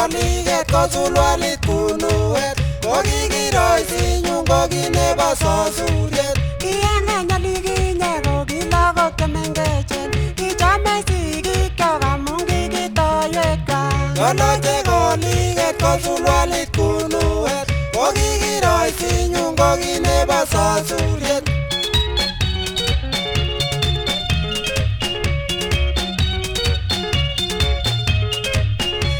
koliget kosulwalit kunuet kokikiroisi nyun kokinebo sosuriet Kiyang'eny olikinye ko ki lagok chemengechen kichome sigikyok amun kikitoiwekwak Yoloche koliget kosulwalit kunuet kokikiroisi nyun kokinebo sosuriet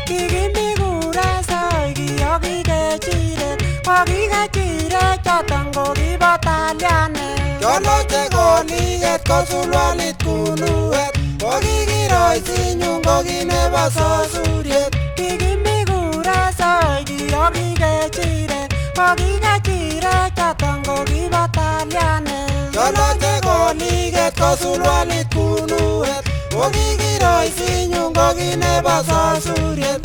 Kikimi kurasoi kiyoki kechirek kokikechirek choton ko kibo talianet Yoloche koliget kosulwalit kunuet kokikiroisi nyun kokinebo sosuriet Kikimi kurasoi kiyoki kechirek kokikechirek choton ko kibo talianet Yoloche koliget kosulwalit kunuet kokikiroisi nyun kokinebo sosuriet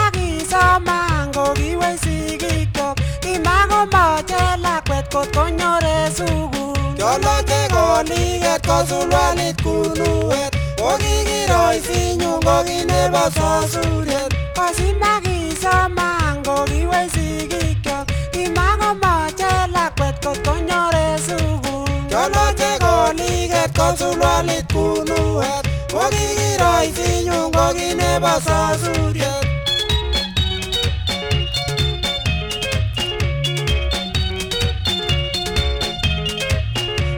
Kosimakisoman ko kiwei sigikyok kimakomoche lakwet kot konyore sukul Yoloche koliget kosulwalit kunuet kokikiroisi nyun kokinebo sosuriet Kosimakisoman ko kiwei sigikyok kimakomoche lakwet kot konyore sukul Yoloche koliget kosulwalit kunuet kokikiroisi nyun kokinebo sosuriet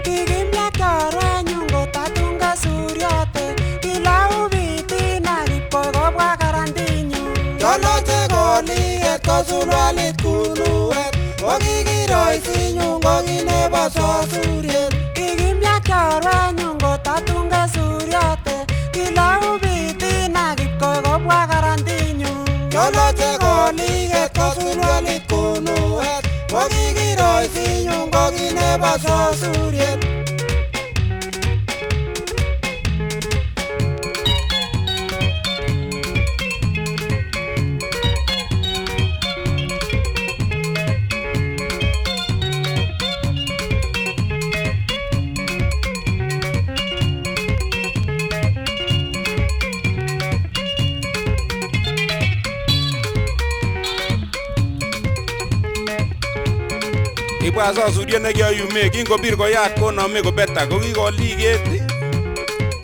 Kikimyek chorwenyun kotatun kesuryote kilau bitina kipkoi kobwa karantinyun Yoloche koliget kosulwalit kunuet kokikiroisi nyun kokinebo sosuriet Kikimyek chorwenyun kotatun kesuryote kilau bitina kipkoi kobwa karantinyun Yoloche koliget kosulwalit kunuet kokikiroisi nyun kokinebo sosuriet Ibwa sosuriet nekioyume kingobir koyat konome kobeta kokikoliget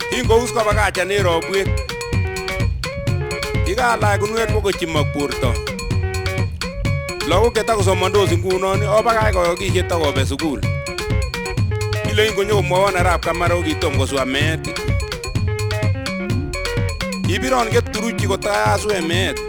kingous kobakacha en robwet kikalach kunwet kokochimok borto lagok chetakosomondos ngunon obakach koyokishet takobe sukul kile konyokomwowon arap Kamara kokitom koswa meet kibiron keturuchi kotakaswe meet